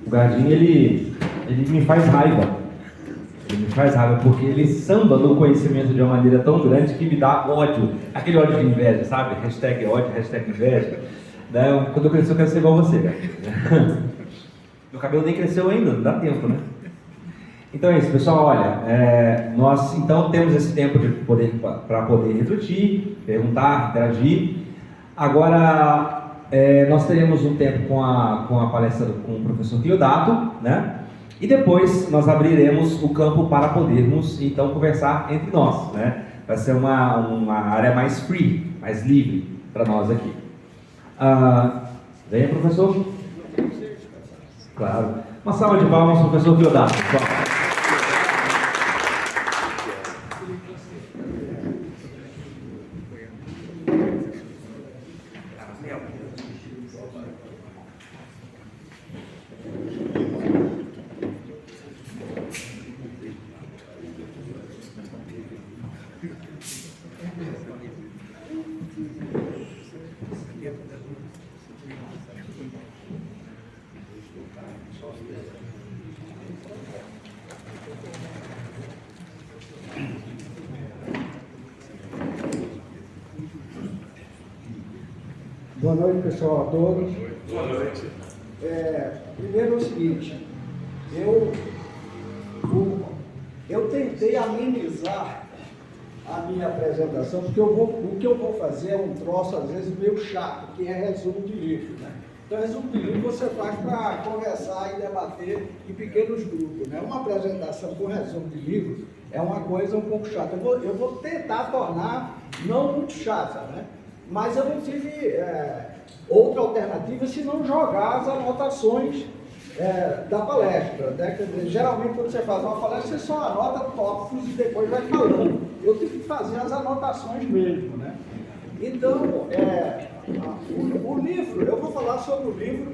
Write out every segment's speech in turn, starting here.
O Gardinho, ele me faz raiva. Ele me faz raiva porque ele samba no conhecimento de uma maneira tão grande que me dá ódio. Aquele ódio de inveja, sabe? Hashtag ódio, hashtag inveja. Né? Quando eu crescer, eu quero ser igual você, cara. Meu cabelo nem cresceu ainda, não dá tempo, né? Então é isso, pessoal. Olha, nós então temos esse tempo para poder refletir, perguntar, interagir. Agora, nós teremos um tempo com a palestra com o professor Teodato, né? E depois nós abriremos o campo para podermos então conversar entre nós, né? Vai ser uma área mais free, mais livre para nós aqui. Venha, professor. Claro. Uma salva de palmas, professor Teodato. Boa noite, pessoal, a todos. Boa noite. Primeiro é o seguinte, eu tentei amenizar a minha apresentação, porque o que eu vou fazer é um troço, às vezes, meio chato, que é resumo de livro, né? Então, resumo de livro você faz para conversar e debater em pequenos grupos, né? Uma apresentação com resumo de livro é uma coisa um pouco chata. Eu vou tentar tornar não muito chata, né? Mas eu não tive outra alternativa senão jogar as anotações da palestra, né? Quer dizer, geralmente quando você faz uma palestra, você só anota tópicos e depois vai falando. Eu tive que fazer as anotações mesmo, né? Então, o livro, eu vou falar sobre o livro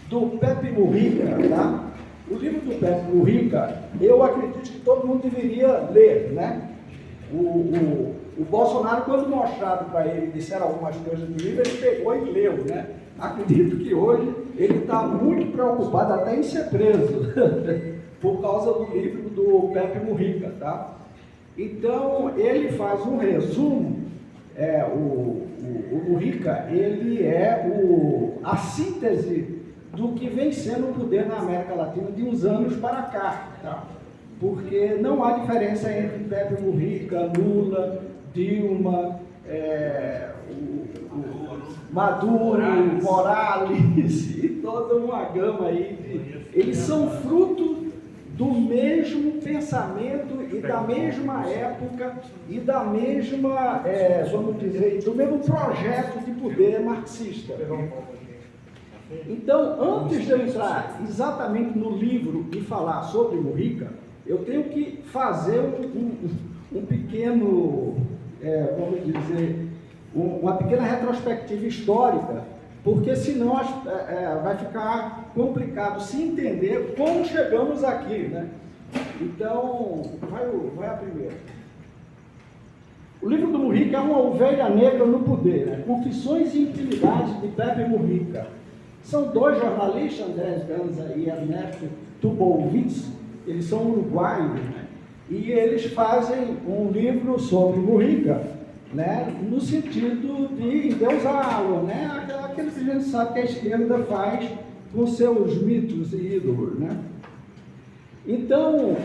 do Pepe Mujica, tá? O livro do Pepe Mujica, eu acredito que todo mundo deveria ler, né? O Bolsonaro, quando mostrado para ele, disseram algumas coisas do livro, ele pegou e leu, né? Acredito que hoje ele está muito preocupado até em ser preso, por causa do livro do Pepe Mujica, tá? Então, ele faz um resumo, o Mujica, ele é a síntese do que vem sendo o poder na América Latina de uns anos para cá, tá? Porque não há diferença entre Pepe Mujica, Lula, Dilma, Maduro, Morales e toda uma gama aí. Eles são fruto do mesmo pensamento e da mesma época e da mesma, vamos dizer, do mesmo projeto de poder marxista. Então, antes de eu entrar exatamente no livro e falar sobre Mujica, eu tenho que fazer um pequeno, vamos dizer, uma pequena retrospectiva histórica, porque senão vai ficar complicado se entender como chegamos aqui, né? Então, vai a primeira. O livro do Mujica é uma ovelha negra no poder, né? Confissões e intimidades de Pepe Mujica. São dois jornalistas, Andrés Ganza e Ernesto Tubowitz, eles são uruguaios, né? E eles fazem um livro sobre Mujica, né? No sentido de endeusá-lo, né? Aquilo que a gente sabe que a esquerda faz com seus mitos e ídolos, né? Então,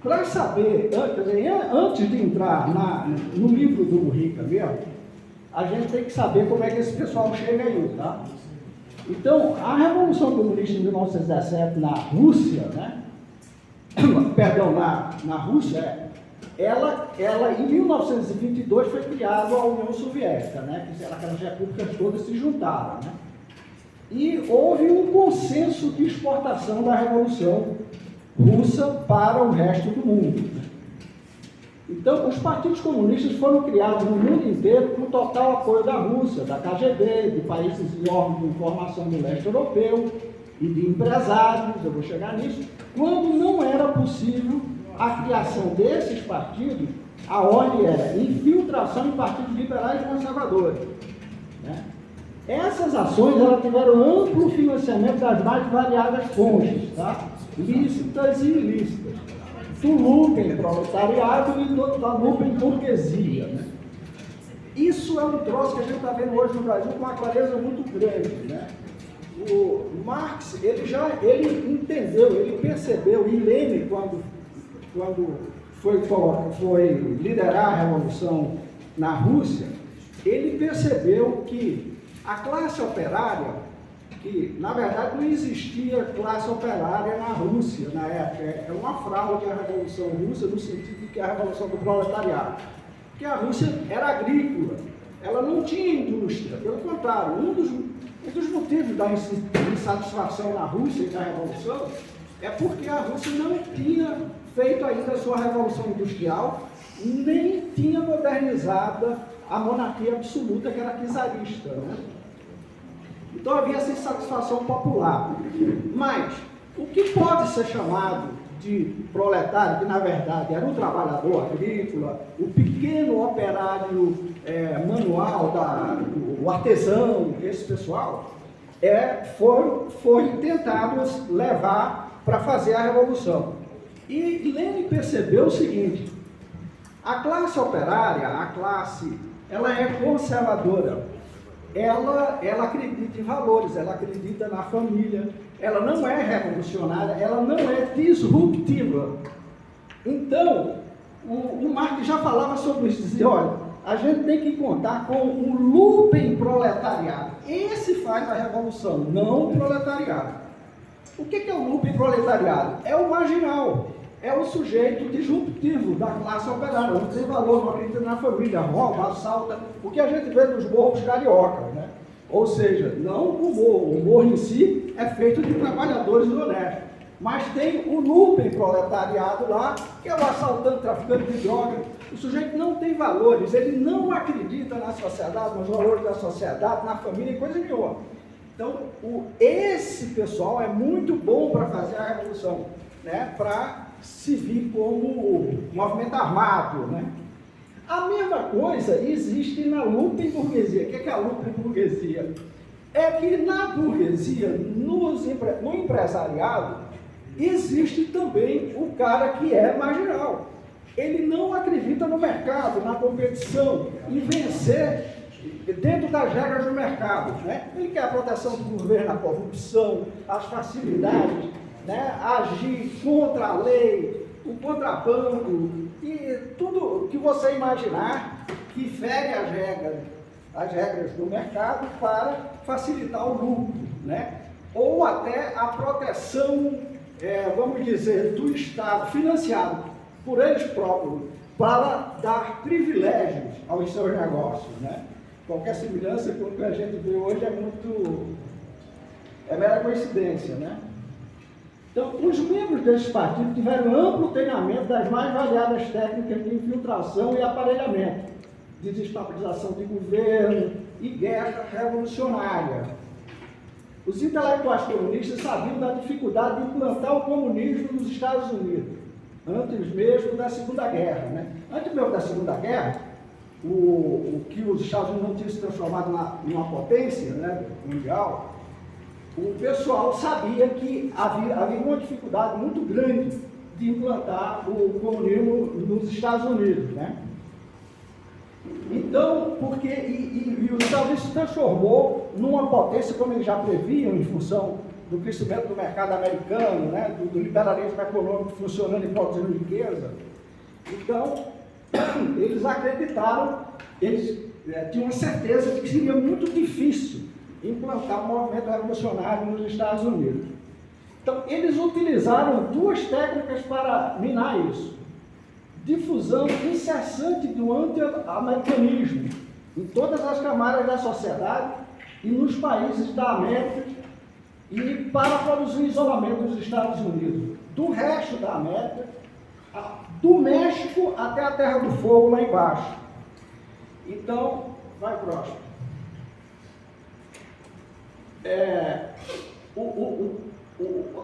para saber, antes de entrar no livro do Mujica mesmo, a gente tem que saber como é que esse pessoal chega aí, tá? Então, a Revolução Comunista em 1917 na Rússia, né? Perdão, na Rússia, ela em 1922 foi criada a União Soviética, né? Que aquelas repúblicas todas se juntaram, né? E houve um consenso de exportação da Revolução Russa para o resto do mundo. Então, os partidos comunistas foram criados no mundo inteiro com total apoio da Rússia, da KGB, de países e órgãos de informação do leste europeu e de empresários, eu vou chegar nisso, quando não era possível a criação desses partidos, a ordem era infiltração em partidos liberais e conservadores, né? Essas ações elas tiveram amplo financiamento das mais variadas fontes, tá? Lícitas e ilícitas, do lumpen proletariado e da lumpen burguesia, né? Isso é um troço que a gente está vendo hoje no Brasil com uma clareza muito grande, né? O Marx, ele entendeu, ele percebeu, e Lenin, quando foi liderar a Revolução na Rússia, ele percebeu que a classe operária, que na verdade não existia classe operária na Rússia na época, é uma fraude a Revolução Russa no sentido de que a Revolução do Proletariado, porque a Rússia era agrícola, ela não tinha indústria, pelo contrário, um dos motivos da insatisfação na Rússia e da Revolução é porque a Rússia não tinha feito ainda a sua Revolução Industrial, nem tinha modernizado a monarquia absoluta, que era czarista, né? Então havia essa insatisfação popular. Mas o que pode ser chamado de proletário, que na verdade era o trabalhador agrícola, o pequeno operário manual, o artesão, esse pessoal, foi tentado levar para fazer a Revolução. E Lenin percebeu o seguinte: a classe operária, ela é conservadora, ela acredita em valores, ela acredita na família, ela não é revolucionária, ela não é disruptiva. Então, o Marx já falava sobre isso, dizia, olha, a gente tem que contar com o lumpen proletariado. Esse faz a revolução, não o proletariado. O que é o lumpen proletariado? É o marginal, é o sujeito disruptivo da classe operária, não tem valor, não acredita na família, rouba, assalta, o que a gente vê nos morros cariocas, né? Ou seja, não o morro em si é feito de trabalhadores honestos, mas tem o lumpen proletariado lá, que é o assaltante, traficante de droga. O sujeito não tem valores, ele não acredita na sociedade, nos valores da sociedade, na família, em coisa nenhuma. Então, esse pessoal é muito bom para fazer a revolução, né? Para se vir como movimento armado, né? A mesma coisa existe na lumpen burguesia. O que é a lumpen burguesia? É que na burguesia, no empresariado, existe também o cara que é marginal. Ele não acredita no mercado, na competição, em vencer dentro das regras do mercado, né? Ele quer a proteção do governo, a corrupção, as facilidades, né? Agir contra a lei, o contrabando e tudo que você imaginar que fere as regras do mercado para facilitar o lucro, né? Ou até a proteção, vamos dizer, do Estado, financiado por eles próprios, para dar privilégios aos seus negócios, né? Qualquer semelhança com o que a gente vê hoje é mera coincidência, né? Então, os membros desse partido tiveram amplo treinamento das mais variadas técnicas de infiltração e aparelhamento, desestabilização de governo e guerra revolucionária. Os intelectuais comunistas sabiam da dificuldade de implantar o comunismo nos Estados Unidos, antes mesmo da Segunda Guerra, né? Antes mesmo da Segunda Guerra, o que os Estados Unidos não tinham se transformado numa potência, né, mundial, o pessoal sabia que havia uma dificuldade muito grande de implantar o comunismo nos Estados Unidos, né? Então, porque os Estados Unidos se transformou numa potência, como eles já previam, em função do crescimento do mercado americano, né, do liberalismo econômico funcionando e produzindo riqueza. Então, eles acreditaram, eles tinham certeza de que seria muito difícil implantar um movimento revolucionário nos Estados Unidos. Então, eles utilizaram duas técnicas para minar isso: difusão incessante do anti-americanismo em todas as camadas da sociedade e nos países da América, e para produzir o isolamento dos Estados Unidos, do resto da América, do México até a Terra do Fogo lá embaixo. Então, vai próximo.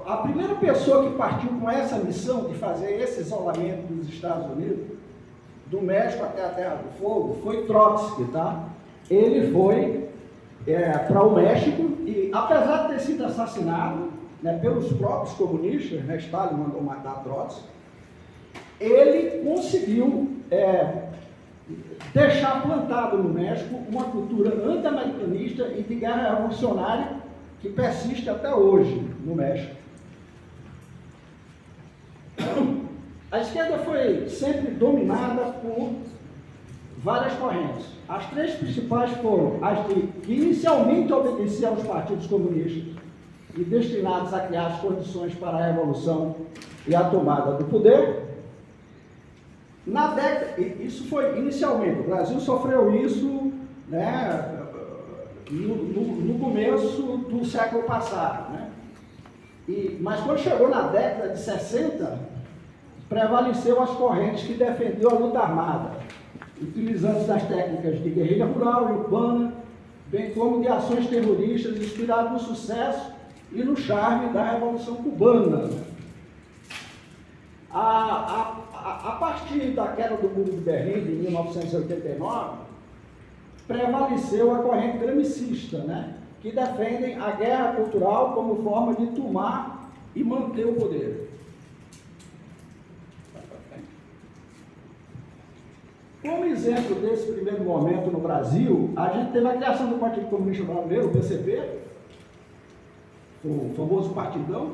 A primeira pessoa que partiu com essa missão de fazer esse isolamento dos Estados Unidos, do México até a Terra do Fogo, foi Trotsky, tá? Ele foi para o México, e apesar de ter sido assassinado, né, pelos próprios comunistas, né, Stalin mandou matar Trotsky, ele conseguiu deixar plantado no México uma cultura anti-americanista e de guerra revolucionária que persiste até hoje no México. A esquerda foi sempre dominada por várias correntes. As três principais foram as que inicialmente obedeciam aos partidos comunistas e destinados a criar as condições para a revolução e a tomada do poder. Na década, isso foi inicialmente, o Brasil sofreu isso, né, no começo do século passado, né? Mas quando chegou na década de 60, prevaleceu as correntes que defendiam a luta armada, utilizando as técnicas de guerrilha rural e urbana, bem como de ações terroristas inspiradas no sucesso e no charme da Revolução Cubana. A partir da queda do Muro de Berlim, de 1989, prevaleceu a corrente gramscista, né, que defendem a guerra cultural como forma de tomar e manter o poder. Como exemplo desse primeiro momento no Brasil, a gente teve a criação do Partido Comunista Brasileiro, o PCB, o famoso partidão,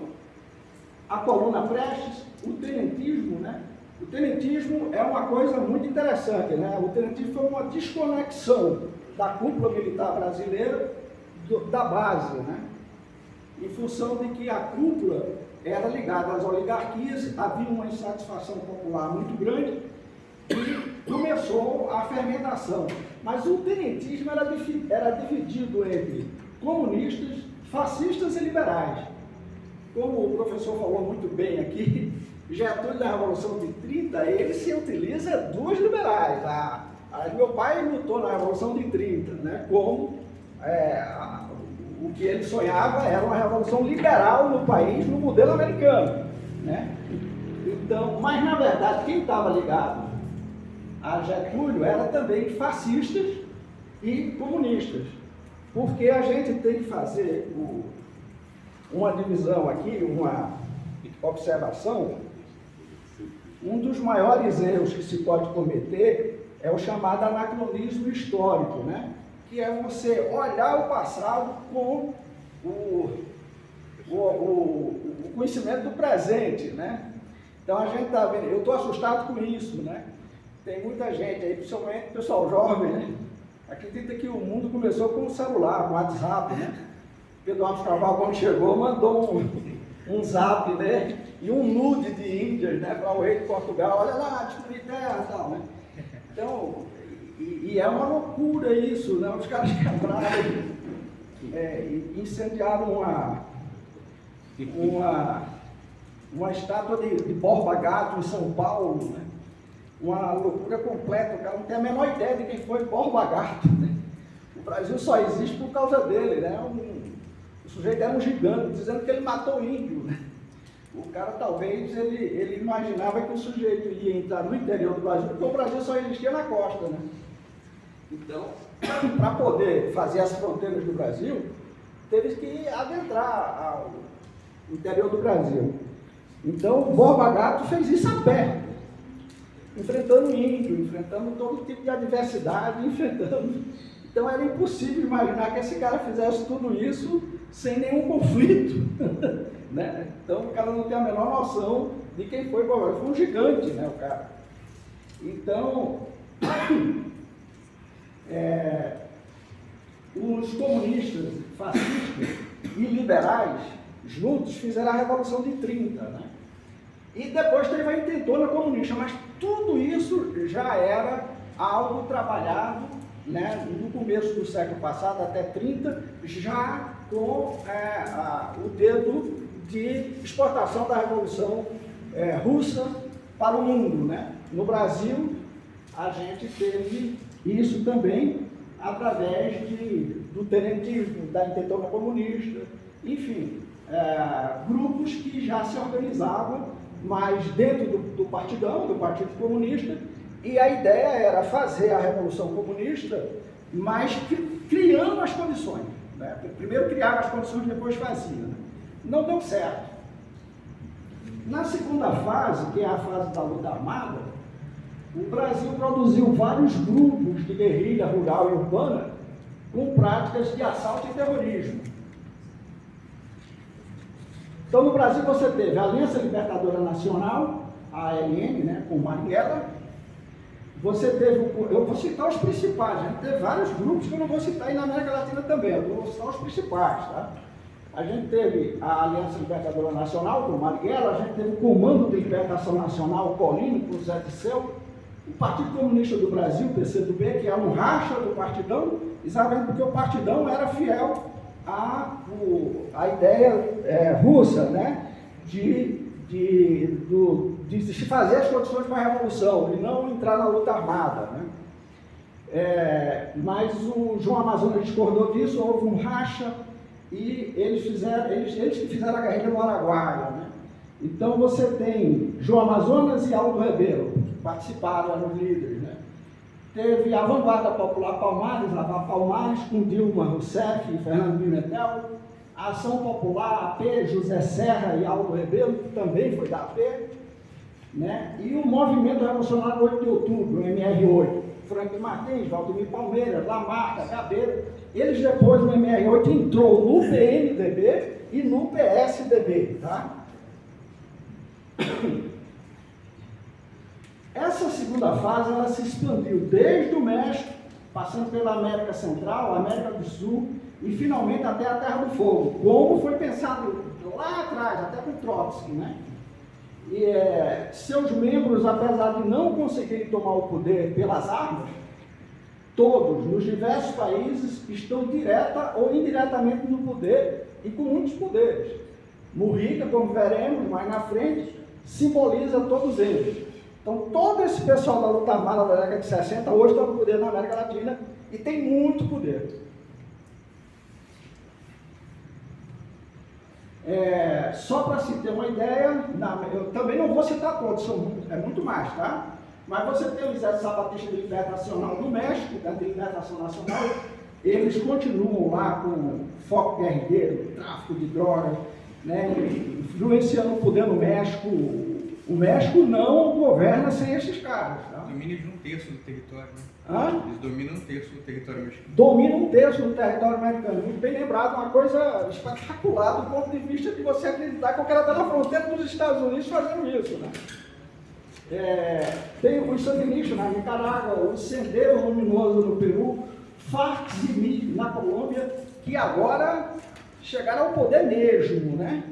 a coluna Prestes, o tenentismo, né? O tenentismo é uma coisa muito interessante, né? O tenentismo foi uma desconexão da cúpula militar brasileira da base, né? Em função de que a cúpula era ligada às oligarquias, havia uma insatisfação popular muito grande e começou a fermentação. Mas o tenentismo era dividido entre comunistas, fascistas e liberais. Como o professor falou muito bem aqui, Getúlio, na Revolução de 30, ele se utiliza duas liberais. Meu pai lutou na Revolução de 30, né, como o que ele sonhava era uma revolução liberal no país, no modelo americano, né? Então, mas na verdade, quem estava ligado a Getúlio era também fascistas e comunistas, porque a gente tem que fazer uma divisão aqui, uma observação. Um dos maiores erros que se pode cometer é o chamado anacronismo histórico, né? Que é você olhar o passado com o conhecimento do presente, né? Então a gente está vendo, eu estou assustado com isso, né? Tem muita gente aí, principalmente o pessoal jovem, né? Acredita que o mundo começou com o celular, com o WhatsApp, né? Pedro Alves Carvalho, quando chegou, mandou um zap, né? E um nude de índias, né? Para o rei de Portugal, olha lá, descobri terra e tal, né? Então, e é uma loucura isso, né? Os caras quebraram, incendiaram uma estátua de Borba Gato em São Paulo, né? Uma loucura completa, o cara não tem a menor ideia de quem foi Borba Gato, né? O Brasil só existe por causa dele, né? O sujeito era um gigante, dizendo que ele matou índio, né? O cara talvez ele imaginava que o sujeito ia entrar no interior do Brasil, porque o Brasil só existia na costa, né? Então, para poder fazer as fronteiras do Brasil, teve que adentrar ao interior do Brasil. Então, o Borba Gato fez isso a pé, enfrentando índio, enfrentando todo tipo de adversidade, enfrentando. Então, era impossível imaginar que esse cara fizesse tudo isso sem nenhum conflito, né? Então, o cara não tem a menor noção de quem foi Borba Gato. Foi um gigante, né, o cara. Então, os comunistas, fascistas e liberais, juntos, fizeram a Revolução de 30, né? E depois teve a intentona comunista, mas tudo isso já era algo trabalhado, né, no começo do século passado, até 30, já com o dedo de exportação da Revolução Russa para o mundo, né? No Brasil, a gente teve isso também através do tenentismo, da intentona comunista, enfim, grupos que já se organizavam, mas dentro do partidão, do Partido Comunista, E a ideia era fazer a Revolução Comunista, mas criando as condições. Né? Primeiro criava as condições, depois fazia. Né? Não deu certo. Na segunda fase, que é a fase da luta armada, o Brasil produziu vários grupos de guerrilha rural e urbana com práticas de assalto e terrorismo. Então, no Brasil, você teve a Aliança Libertadora Nacional, a ALN, né, com Marighella. Você teve, eu vou citar os principais, a gente teve vários grupos que eu não vou citar aí na América Latina também, eu vou citar os principais, tá? A gente teve a Aliança Libertadora Nacional, com Marighella, a gente teve o Comando de Libertação Nacional, Colino, com Zé Disseu, o Partido Comunista do Brasil, o PCdoB, que é um racha do Partidão, exatamente porque o Partidão era fiel à ideia russa, né, de se fazer as condições para a Revolução e não entrar na luta armada. Né? Mas o João Amazonas discordou disso, houve um racha e eles que fizeram a guerrilha no Araguaia. Né? Então você tem João Amazonas e Aldo Rebelo, que participaram, eram os líderes. Né? Teve a Vanguarda Popular Palmares, a Palmares, com Dilma Rousseff e Fernando Pimentel, a Ação Popular, AP, José Serra e Aldo Rebelo, que também foi da AP, né? E o Movimento Revolucionário 8 de Outubro, o MR8, Frank Martins, Valdemir Palmeiras, Lamarca, Gabeira, eles depois, o MR8 entrou no PMDB e no PSDB, tá? Essa segunda fase, ela se expandiu desde o México, passando pela América Central, América do Sul, e finalmente até a Terra do Fogo, como foi pensado lá atrás, até com Trotsky, né? E seus membros, apesar de não conseguirem tomar o poder pelas armas, todos, nos diversos países, estão direta ou indiretamente no poder e com muitos poderes. Mujica, como veremos mais na frente, simboliza todos eles. Então, todo esse pessoal da luta armada da década de 60 hoje está no poder na América Latina e tem muito poder. Só para se ter uma ideia, eu também não vou citar todos, é muito mais, tá? Mas você tem o Exército Zapatista de Libertação no México, de Libertação Nacional, eles continuam lá com foco guerrilheiro, tráfico de drogas, né? Influenciando o poder no México. O México não governa sem esses caras. Tá? Domínio de 1/3 do território, né? Eles dominam 1/3 do território mexicano. Dominam 1/3 do território americano. Muito bem lembrado, uma coisa espetacular do ponto de vista de você acreditar que o cara está na fronteira dos Estados Unidos fazendo isso. Né? Tem os sandinistas na Nicarágua, o Sendero Luminoso no Peru, Farc-Zimi na Colômbia, que agora chegaram ao poder mesmo, né?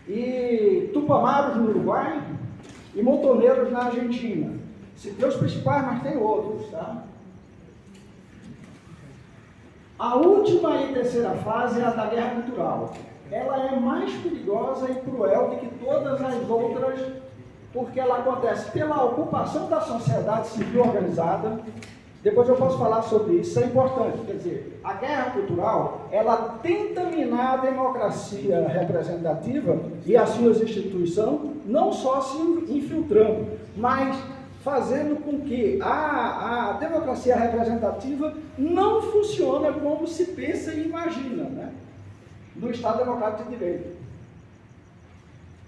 E Tupamaros no Uruguai e Montoneiros na Argentina. Citei os principais, mas tem outros, tá? A última e terceira fase é a da guerra cultural. Ela é mais perigosa e cruel do que todas as outras, porque ela acontece pela ocupação da sociedade civil organizada. Depois eu posso falar sobre isso, isso é importante. Quer dizer, a guerra cultural, ela tenta minar a democracia representativa e as suas instituições, não só se infiltrando, mas fazendo com que a democracia representativa não funcione como se pensa e imagina, né? No Estado Democrático de Direito.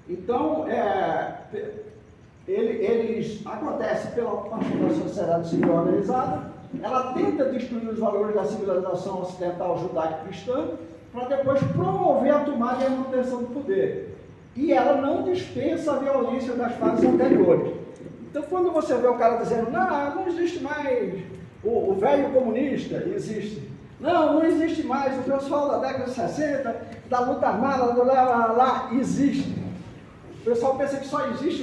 Então, eles acontecem pela ocupação da sociedade civil organizada, ela tenta destruir os valores da civilização ocidental judaico-cristã para depois promover a tomada e a manutenção do poder. E ela não dispensa a violência das fases anteriores. Então, quando você vê o cara dizendo, não existe mais o velho comunista, existe. Não existe mais o pessoal da década de 60, da luta armada, lá, existe. O pessoal pensa que só existe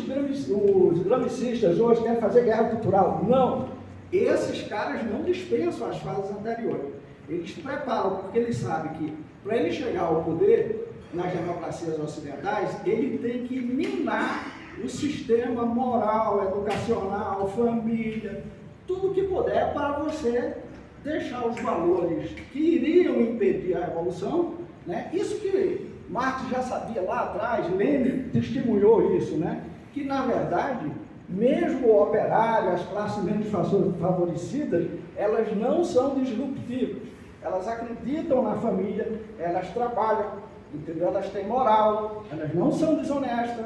os gramicistas hoje que querem fazer guerra cultural. Não. Esses caras não dispensam as fases anteriores. Eles preparam, porque eles sabem que, para ele chegar ao poder nas democracias ocidentais, ele tem que minar o sistema moral, educacional, família, tudo que puder para você deixar os valores que iriam impedir a revolução, né? Isso que Marx já sabia lá atrás, Lenin testemunhou isso, né? Que na verdade mesmo o operário, as classes menos favorecidas, elas não são disruptivas. Elas acreditam na família, elas trabalham, entendeu? Elas têm moral, elas não são desonestas,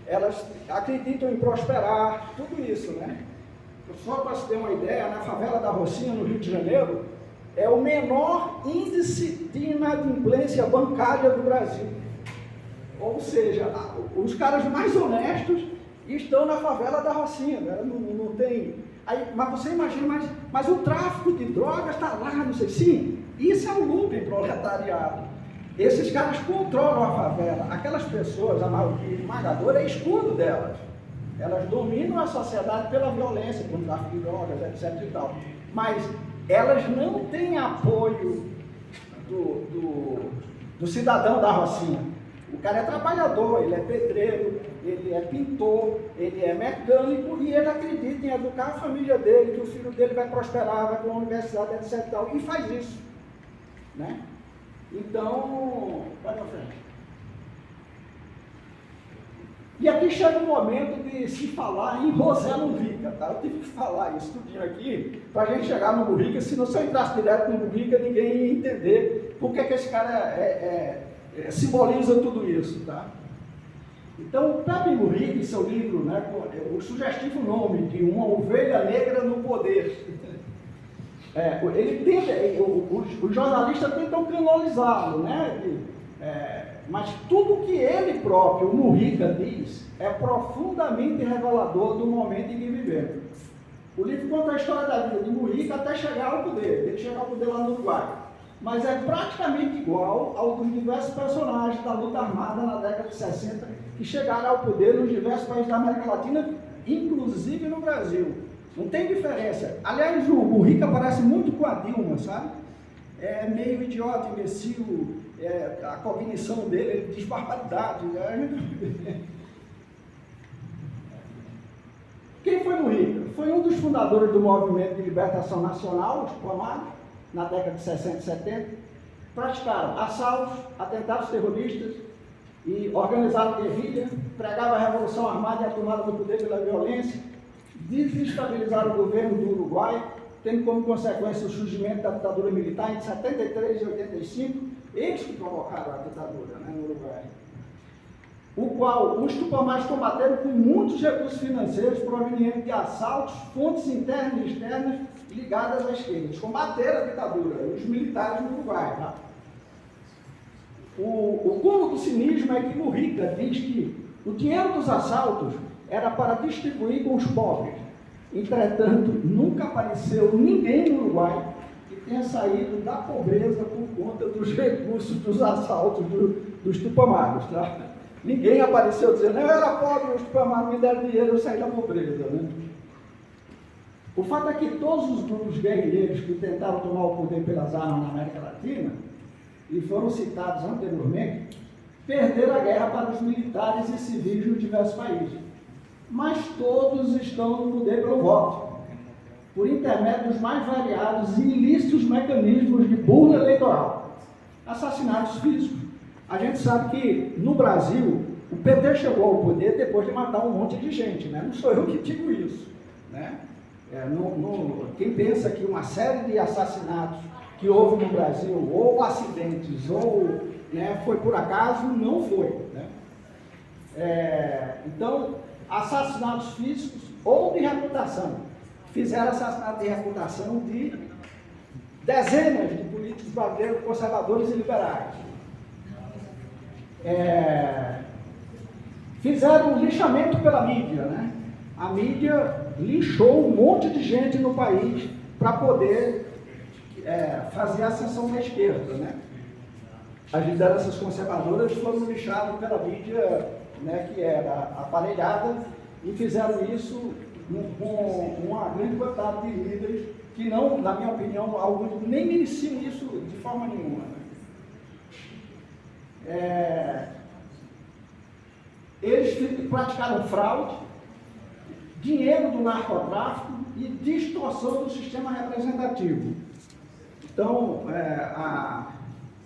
elas acreditam em prosperar, tudo isso, né? Só para se ter uma ideia, na favela da Rocinha, no Rio de Janeiro, é o menor índice de inadimplência bancária do Brasil. Ou seja, os caras mais honestos estão na favela da Rocinha, né? Não tem... Aí, mas você imagina, mas o tráfico de drogas está lá, não sei. Sim, isso é o looping proletariado. Esses caras controlam a favela. Aquelas pessoas, a maioria esmagadora, é escudo delas. Elas dominam a sociedade pela violência, pelo tráfico de drogas, etc. e tal. Mas elas não têm apoio do cidadão da Rocinha. O cara é trabalhador, ele é pedreiro, ele é pintor, ele é mecânico e ele acredita em educar a família dele, que o filho dele vai prosperar, vai para uma universidade, etc. e tal, e faz isso, né? Então, vai para frente. E aqui chega o momento de se falar em José Mujica, tá? Eu tive que falar isso tudinho aqui para a gente chegar no Mujica, senão se eu entrasse direto no Mujica, ninguém ia entender por que esse cara simboliza tudo isso, tá? Então, o Pepe Mujica, em seu livro, né, o sugestivo nome de Uma Ovelha Negra no Poder, ele tenta, os jornalistas tentam canonizá-lo, né? Mas tudo que ele próprio, o Mujica, diz é profundamente revelador do momento em que vivemos. O livro conta a história da vida de Mujica até chegar ao poder, ele chega ao poder lá no Uruguai. Mas é praticamente igual ao dos diversos personagens da luta armada na década de 60 que chegaram ao poder nos diversos países da América Latina, inclusive no Brasil. Não tem diferença. Aliás, o Mujica parece muito com a Dilma, sabe? É meio idiota, imbecil, a cognição dele, ele diz barbaridade. Né? Quem foi Mujica? Foi um dos fundadores do Movimento de Libertação Nacional, os Palmares, na década de 60 e 70, praticaram assaltos, atentados terroristas e organizaram guerrilha, pregavam a revolução armada e a tomada do poder pela violência, desestabilizaram o governo do Uruguai, tendo como consequência o surgimento da ditadura militar entre 73 e 85, eles que provocaram a ditadura, né, no Uruguai, o qual os Tupamás combateram com muitos recursos financeiros provenientes de assaltos, fontes internas e externas ligadas à esquerda. Eles combateram a ditadura, os militares no Uruguai. Tá? O cúmulo do cinismo é que Mujica diz que o dinheiro dos assaltos era para distribuir com os pobres. Entretanto, nunca apareceu ninguém no Uruguai que tenha saído da pobreza por conta dos recursos dos assaltos dos Tupamaros. Tá? Ninguém apareceu dizendo, eu era pobre, os Tupamaros me deram dinheiro, eu saí da pobreza. Né? O fato é que todos os grupos guerrilheiros que tentaram tomar o poder pelas armas na América Latina, e foram citados anteriormente, perderam a guerra para os militares e civis nos diversos países. Mas todos estão no poder pelo voto, por intermédio dos mais variados e ilícitos mecanismos de burla eleitoral. Assassinatos físicos. A gente sabe que, no Brasil, o PT chegou ao poder depois de matar um monte de gente, né? Não sou eu que digo isso, né? Quem pensa que uma série de assassinatos que houve no Brasil, ou acidentes, ou né, foi por acaso, não foi. Né? Então, assassinatos físicos ou de reputação. Fizeram assassinato de reputação de dezenas de políticos brasileiros, conservadores e liberais. Fizeram um lixamento pela mídia, né? A mídia lixou um monte de gente no país para poder fazer a ascensão da esquerda, né? As lideranças conservadoras foram lixadas pela mídia, né, que era aparelhada, e fizeram isso com uma grande quantidade de líderes que não, na minha opinião, alguns nem mereciam isso de forma nenhuma. Né? Eles praticaram fraude, dinheiro do narcotráfico e distorção do sistema representativo. Então,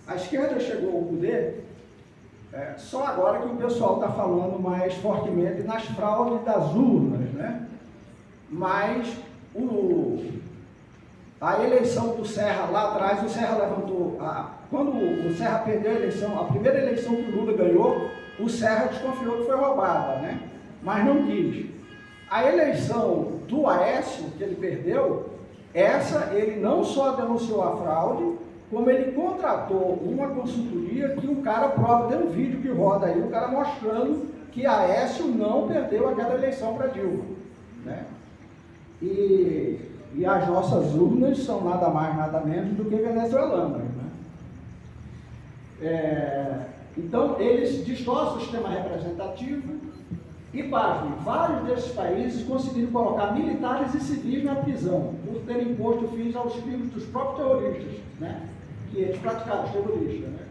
a esquerda chegou ao poder só agora que o pessoal está falando mais fortemente nas fraudes das urnas, né? mas a eleição do Serra lá atrás, o Serra levantou, quando o Serra perdeu a eleição, a primeira eleição que o Lula ganhou, o Serra desconfiou que foi roubada, né? Mas não quis. A eleição do Aécio, que ele perdeu, essa ele não só denunciou a fraude, como ele contratou uma consultoria que o cara prova, tem um vídeo que roda aí, o cara mostrando que Aécio não perdeu aquela eleição para Dilma, né? E as nossas urnas são nada mais, nada menos do que venezuelanas, né? Então, eles distorcem o sistema representativo e, pasmem, vários desses países conseguiram colocar militares e civis na prisão por terem imposto fins aos crimes dos próprios terroristas, né? Que eles praticaram, os terroristas, né?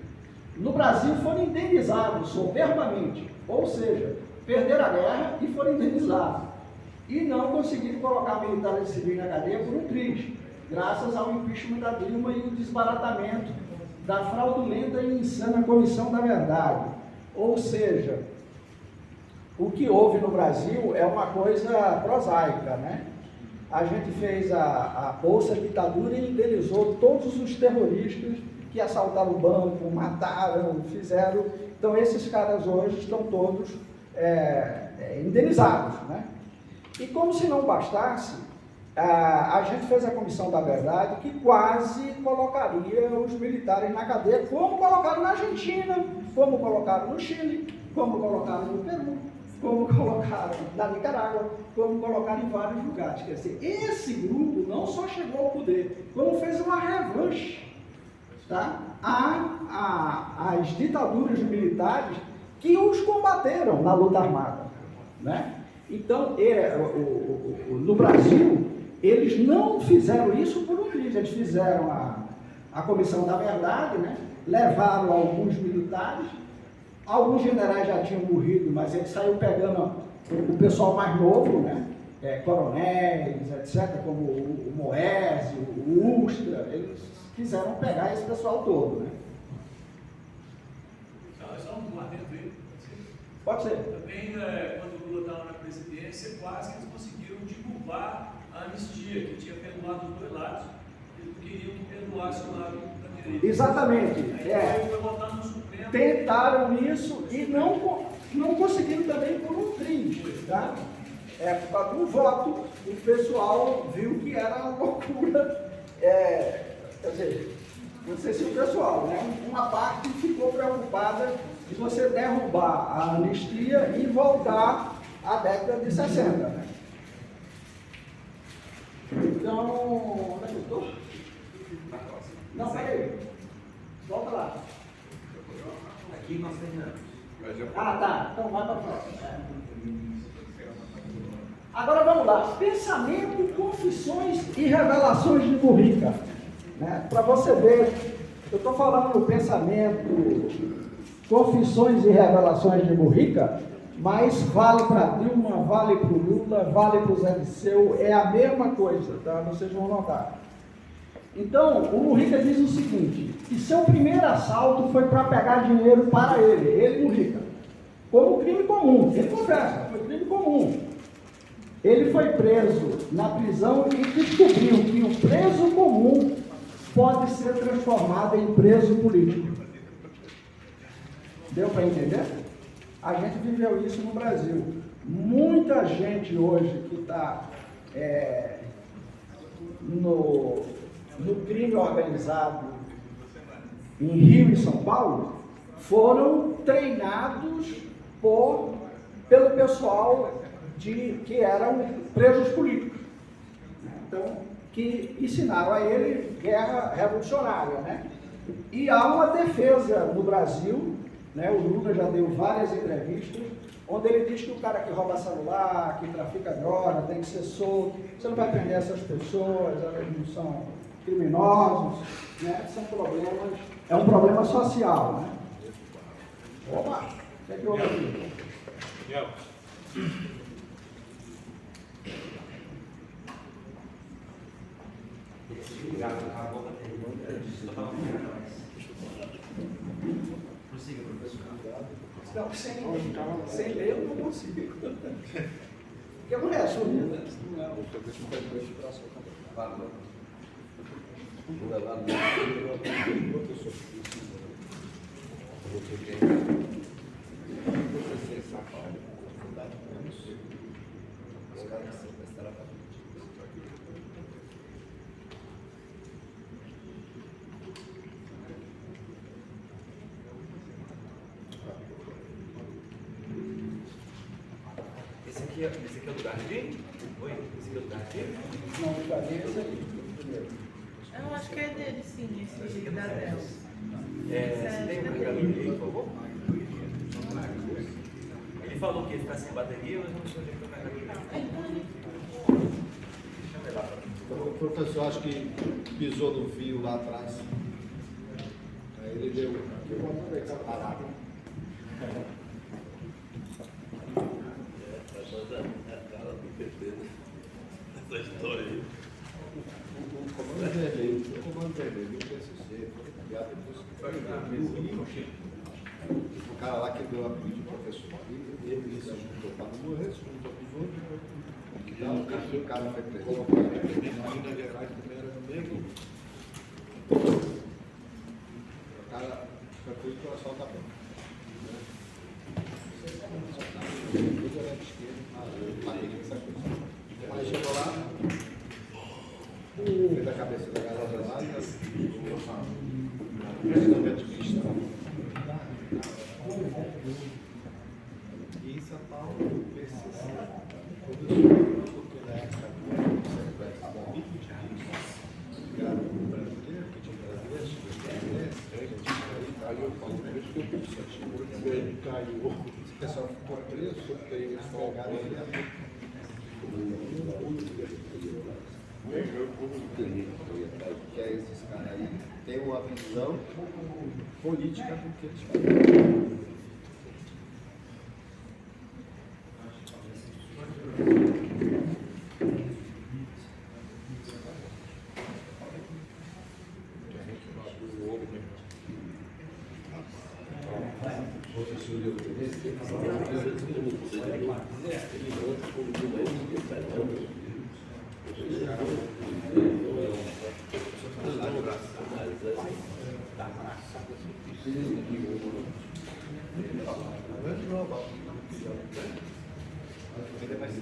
No Brasil foram indenizados soberbamente, ou seja, perderam a guerra e foram indenizados. E não conseguiram colocar militares e civis na cadeia por um triz, graças ao impeachment da Dilma e o desbaratamento da fraudulenta e insana Comissão da Verdade. Ou seja, o que houve no Brasil é uma coisa prosaica, né? A gente fez a Bolsa Ditadura e indenizou todos os terroristas que assaltaram o banco, mataram, fizeram. Então, esses caras hoje estão todos indenizados, né? E como se não bastasse, a gente fez a Comissão da Verdade, que quase colocaria os militares na cadeia, como colocaram na Argentina, como colocaram no Chile, como colocaram no Peru, como colocaram na Nicarágua, como colocaram em vários lugares. Quer dizer, esse grupo não só chegou ao poder, como fez uma revanche, tá? Às ditaduras militares que os combateram na luta armada, né? Então, no Brasil, eles não fizeram isso por um triz, eles fizeram a Comissão da Verdade, né? Levaram alguns militares, alguns generais já tinham morrido, mas ele saiu pegando o pessoal mais novo, né? Coronéis, etc., como o Moésio, o Ustra, eles quiseram pegar esse pessoal todo, né? Só um adendo aí. Pode ser. Também, quando o Lula estava na presidência, quase que eles conseguiram derrubar a anistia, que tinha perdoado os dois lados. Eles queriam que perdoasse o lado da direita. Exatamente. Aí foi votar no Supremo. Tentaram isso e não conseguiram também por um triz, tá? Por causa do voto, o pessoal viu que era uma loucura. Quer dizer, não sei se o pessoal, né? Uma parte ficou preocupada de você derrubar a anistia e voltar à década de 60, né? Então, onde é que eu estou? Não, peraí. Volta lá. Aqui nós terminamos. Tá. Então vai para a próxima. Agora vamos lá. Pensamento, confissões e revelações de Mujica. Né? Para você ver, eu estou falando do pensamento, confissões e revelações de Mujica, mas vale para Dilma, vale para o Lula, vale para o Zé Disseu, é a mesma coisa, tá? Vocês vão notar. Então, o Mujica diz o seguinte, que seu primeiro assalto foi para pegar dinheiro para ele Mujica, como crime comum. Ele confessa, foi crime comum. Ele foi preso na prisão e descobriu que o preso comum pode ser transformado em preso político. Deu para entender? A gente viveu isso no Brasil. Muita gente hoje que está no crime organizado em Rio e São Paulo foram treinados pelo pessoal que eram presos políticos. Então, que ensinaram a ele guerra revolucionária, né? E há uma defesa no Brasil, né? O Lula já deu várias entrevistas, onde ele diz que o cara que rouba celular, que trafica droga, tem que ser solto. Você não vai prender essas pessoas, elas não são criminosos, né? São problemas, é um problema social, né? Opa, o que houve aqui? Prossiga, professor. Não, sem ler eu não consigo. Porque não é assumir, né? Esse aqui é o do Jardim? Oi? Esse aqui é o do Jardim? Não, o jardim é esse aí, o primeiro. Eu acho que é dele, sim, esse da Dell. Você tem um carregador aí, por favor? Ele falou que ia ficar sem bateria, mas não sei onde é que o carregador dele. Chama ele lá pra mim. Então, o professor acho que pisou no fio lá atrás. Aí ele deu. Eu vou aproveitar a parada. Essa história aí. O comando vermelho, o PSC, foi criado depois. O cara lá que deu a política do professor. Ele se juntou para não morrer, se juntou com os outros. O cara foi preso. Minas Gerais também era no mesmo. O cara foi preso pela assalto a banco. Tudo era de esquerda, aí chegou lá, fez a cabeça da galera lá e presidente mista. E em São Paulo, o PCC começou porque na época do muito ligado com o brasileiro, que tinha brasileiro, aí eu falo, por isso que eu pude ele caiu. O pessoal ficou preso, porque eles folgaram ele. Que é esses caras aí, tem uma visão política do que eles fazem. Ele vai ser